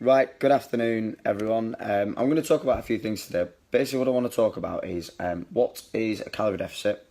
Right, good afternoon, everyone. I'm going to talk about a few things today. Basically, what I want to talk about is what is a calorie deficit,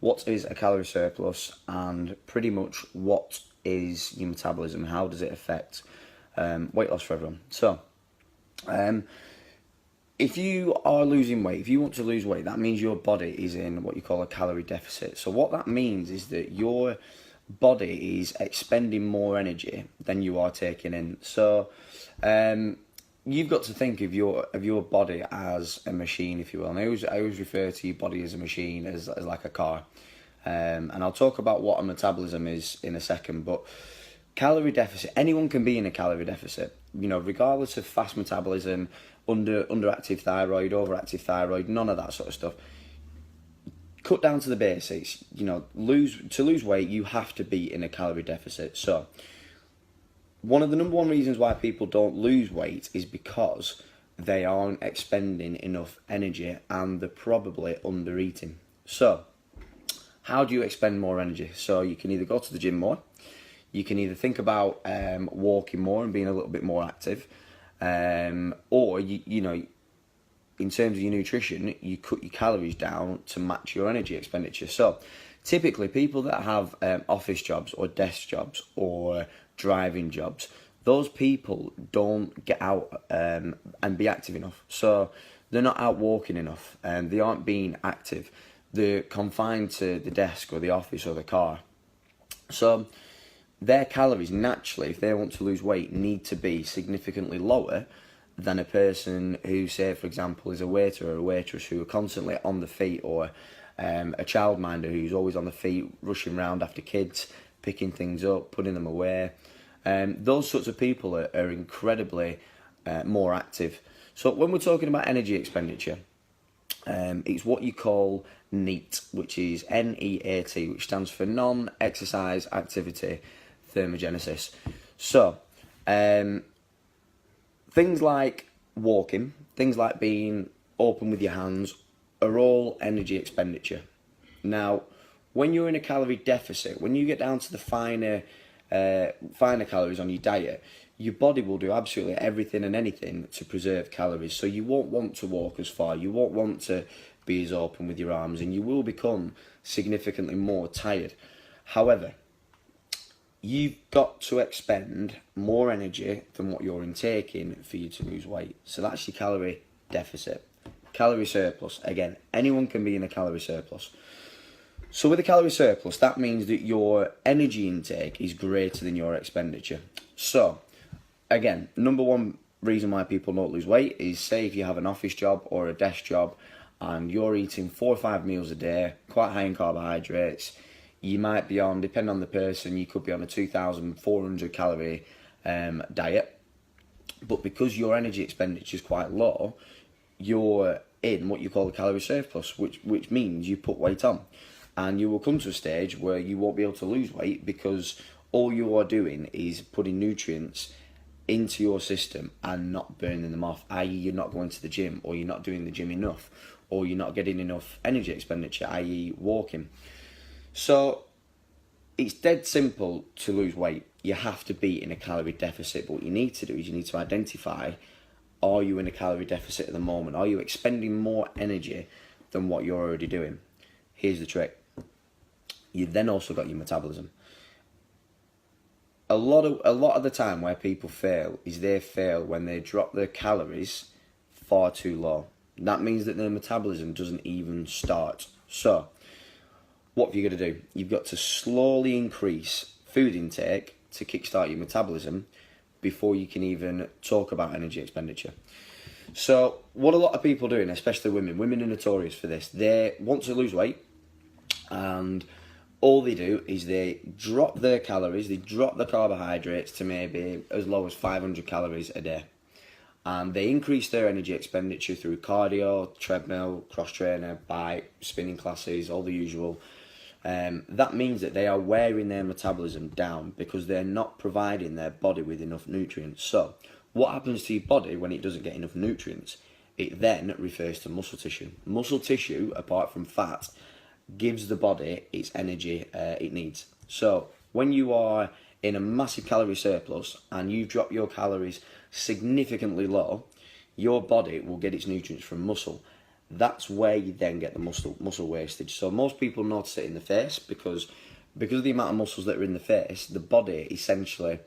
what is a calorie surplus, and pretty much what is your metabolism, how does it affect weight loss for everyone. So, if you are losing weight, if you want to lose weight, that means your body is in what you call a calorie deficit. So what that means is that your body is expending more energy than you are taking in. So you've got to think of your body as a machine, if you will. And I always refer to your body as a machine, as like a car. And I'll talk about what a metabolism is in a second, but calorie deficit, anyone can be in a calorie deficit, regardless of fast metabolism, underactive thyroid, overactive thyroid, none of that sort of stuff. Cut down to the basics, to lose weight, you have to be in a calorie deficit. So one of the number one reasons why people don't lose weight is because they aren't expending enough energy and they're probably under eating. So how do you expend more energy? So you can either go to the gym more, you can either think about walking more and being a little bit more active, or in terms of your nutrition, you cut your calories down to match your energy expenditure. So typically people that have office jobs or desk jobs or driving jobs, those people don't get out and be active enough. So they're not out walking enough and they aren't being active. They're confined to the desk or the office or the car. So their calories naturally, if they want to lose weight, need to be significantly lower than a person who, say, for example, is a waiter or a waitress who are constantly on the feet, or a childminder who's always on the feet, rushing around after kids, picking things up, putting them away. Those sorts of people are incredibly more active. So when we're talking about energy expenditure, it's what you call NEAT, which is NEAT, which stands for non-exercise activity thermogenesis. So things like walking, things like being open with your hands are all energy expenditure. Now, when you're in a calorie deficit, when you get down to the finer calories on your diet, your body will do absolutely everything and anything to preserve calories. So you won't want to walk as far, you won't want to be as open with your arms, and you will become significantly more tired. However, you've got to expend more energy than what you're intaking for you to lose weight. So that's your calorie deficit. Calorie surplus, again, anyone can be in a calorie surplus. So with a calorie surplus, that means that your energy intake is greater than your expenditure. So, again, number one reason why people don't lose weight is, say if you have an office job or a desk job and you're eating 4 or 5 meals a day, quite high in carbohydrates. You might be on, depending on the person, you could be on a 2,400 calorie diet. But because your energy expenditure is quite low, you're in what you call a calorie surplus, which means you put weight on. And you will come to a stage where you won't be able to lose weight because all you are doing is putting nutrients into your system and not burning them off, i.e. you're not going to the gym, or you're not doing the gym enough, or you're not getting enough energy expenditure, i.e. walking. So it's dead simple to lose weight. You have to be in a calorie deficit, but what you need to do is you need to identify, are you in a calorie deficit at the moment? Are you expending more energy than what you're already doing? Here's the trick. You then also got your metabolism. A lot of the time where people fail is they fail when they drop their calories far too low. That means that their metabolism doesn't even start. So what have you got to do? You've got to slowly increase food intake to kickstart your metabolism before you can even talk about energy expenditure. So what a lot of people do, and especially women are notorious for this. They want to lose weight, and all they do is they drop their calories, they drop the carbohydrates to maybe as low as 500 calories a day. And they increase their energy expenditure through cardio, treadmill, cross trainer, bike, spinning classes, all the usual. That means that they are wearing their metabolism down because they're not providing their body with enough nutrients. So what happens to your body when it doesn't get enough nutrients? It then refers to muscle tissue. Muscle tissue, apart from fat, gives the body its energy it needs. So when you are in a massive calorie surplus and you drop your calories significantly low, your body will get its nutrients from muscle. That's where you then get the muscle wastage. So most people notice it in the face because of the amount of muscles that are in the face, the body essentially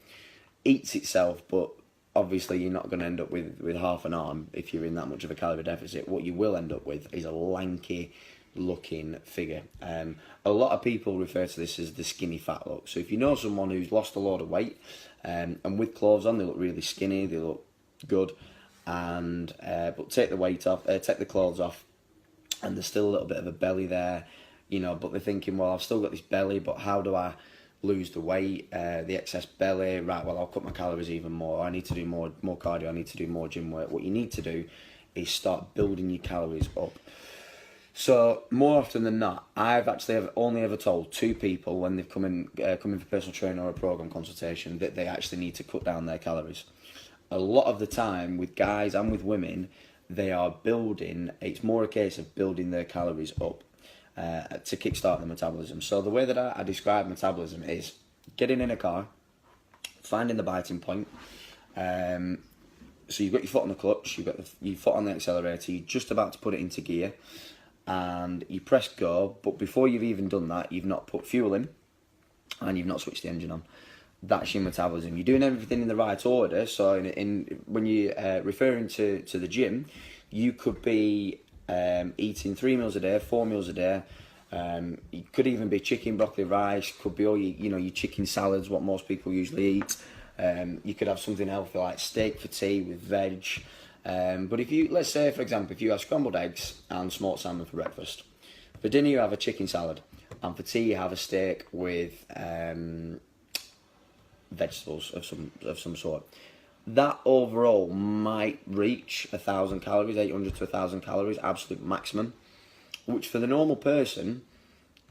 eats itself, but obviously you're not going to end up with half an arm if you're in that much of a calorie deficit. What you will end up with is a lanky looking figure. A lot of people refer to this as the skinny fat look. So if you know someone who's lost a lot of weight and with clothes on, they look really skinny, they look good, and but take the weight off, take the clothes off, and there's still a little bit of a belly there, you know, but they're thinking, well, I've still got this belly, but how do I lose the weight, the excess belly? Right, well, I'll cut my calories even more. I need to do more cardio. I need to do more gym work. What you need to do is start building your calories up. So more often than not, I've actually only ever told 2 people when they've come in for personal training or a program consultation that they actually need to cut down their calories. A lot of the time with guys and with women, they are building. It's more a case of building their calories up to kickstart the metabolism. So the way that I describe metabolism is getting in a car, finding the biting point. So you've got your foot on the clutch, you've got your foot on the accelerator, you're just about to put it into gear, and you press go, but before you've even done that, you've not put fuel in, and you've not switched the engine on. That's your metabolism. You're doing everything in the right order. So when you're referring to the gym, you could be eating 3 meals a day, 4 meals a day. It could even be chicken, broccoli, rice. Could be all your chicken salads, what most people usually eat. You could have something healthy like steak for tea with veg. But let's say, for example, if you have scrambled eggs and smoked salmon for breakfast, for dinner you have a chicken salad, and for tea you have a steak with vegetables of some sort. That overall might reach 1,000 calories, 800 to 1,000 calories, absolute maximum, which for the normal person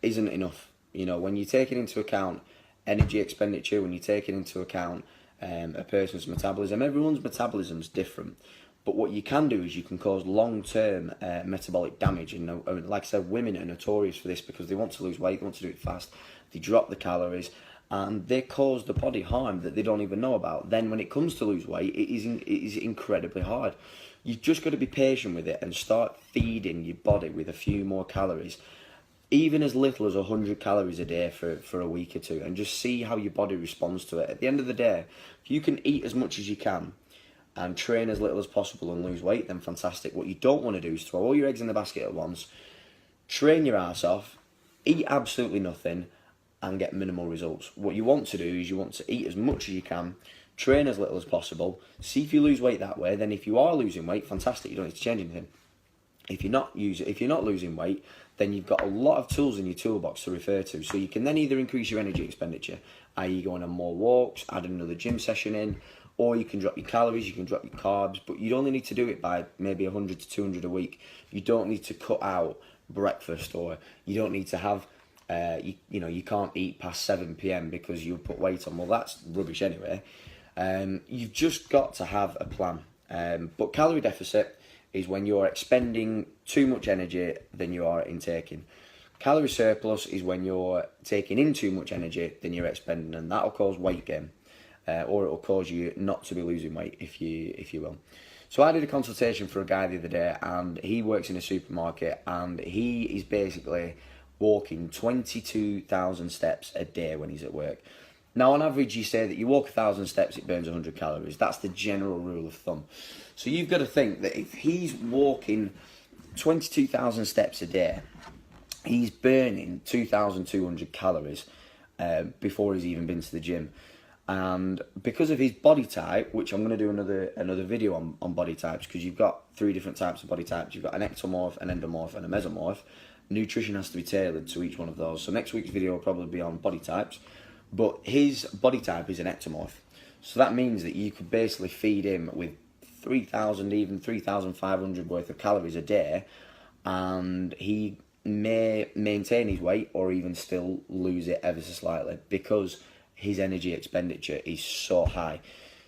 isn't enough. You know, when you're taking into account energy expenditure, when you're taking into account a person's metabolism, everyone's metabolism is different. But what you can do is you can cause long-term metabolic damage. And like I said, women are notorious for this because they want to lose weight, they want to do it fast, they drop the calories, and they cause the body harm that they don't even know about. Then when it comes to lose weight, it is incredibly hard. You've just got to be patient with it and start feeding your body with a few more calories, even as little as 100 calories a day for a week or two, and just see how your body responds to it. At the end of the day, if you can eat as much as you can and train as little as possible and lose weight, then fantastic. What you don't want to do is throw all your eggs in the basket at once, train your ass off, eat absolutely nothing, and get minimal results. What you want to do is you want to eat as much as you can, train as little as possible, see if you lose weight that way. Then if you are losing weight, fantastic, you don't need to change anything. If you're not losing weight, then you've got a lot of tools in your toolbox to refer to. So you can then either increase your energy expenditure, i.e. going on more walks, add another gym session in, or you can drop your calories, you can drop your carbs, but you'd only need to do it by maybe 100 to 200 a week. You don't need to cut out breakfast, or you don't need to have, you can't eat past 7 p.m. because you'll put weight on. Well, that's rubbish anyway. You've just got to have a plan. But calorie deficit is when you're expending too much energy than you are intaking. Calorie surplus is when you're taking in too much energy than you're expending, and that'll cause weight gain. Or it will cause you not to be losing weight, if you will. So I did a consultation for a guy the other day, and he works in a supermarket, and he is basically walking 22,000 steps a day when he's at work. Now, on average, you say that you walk 1,000 steps, it burns 100 calories. That's the general rule of thumb. So you've got to think that if he's walking 22,000 steps a day, he's burning 2,200 calories before he's even been to the gym. And because of his body type, which I'm going to do another video on body types, because you've got 3 different types of body types. You've got an ectomorph, an endomorph, and a mesomorph. Nutrition has to be tailored to each one of those. So next week's video will probably be on body types. But his body type is an ectomorph. So that means that you could basically feed him with 3,000, even 3,500 worth of calories a day, and he may maintain his weight or even still lose it ever so slightly because his energy expenditure is so high.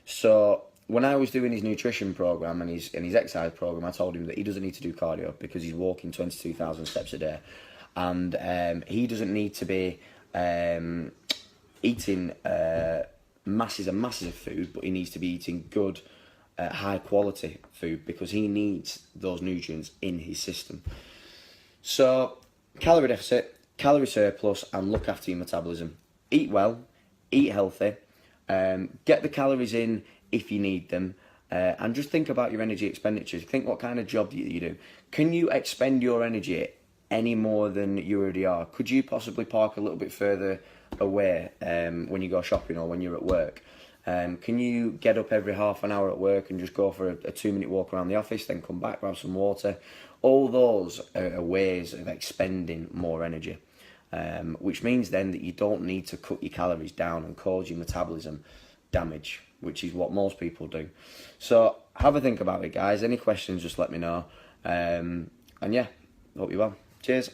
So when I was doing his nutrition program and his exercise program, I told him that he doesn't need to do cardio because he's walking 22,000 steps a day, and he doesn't need to be eating masses and masses of food, but he needs to be eating good, high quality food because he needs those nutrients in his system. So, calorie deficit, calorie surplus, and look after your metabolism. Eat well, eat healthy, get the calories in if you need them, and just think about your energy expenditures. Think what kind of job you do. Can you expend your energy any more than you already are? Could you possibly park a little bit further away when you go shopping or when you're at work? Can you get up every half an hour at work and just go for a 2-minute walk around the office, then come back, grab some water? All those are ways of expending more energy, which means then that you don't need to cut your calories down and cause your metabolism damage, which is what most people do. So have a think about it, guys. Any questions, just let me know. And yeah, hope you're well. Cheers.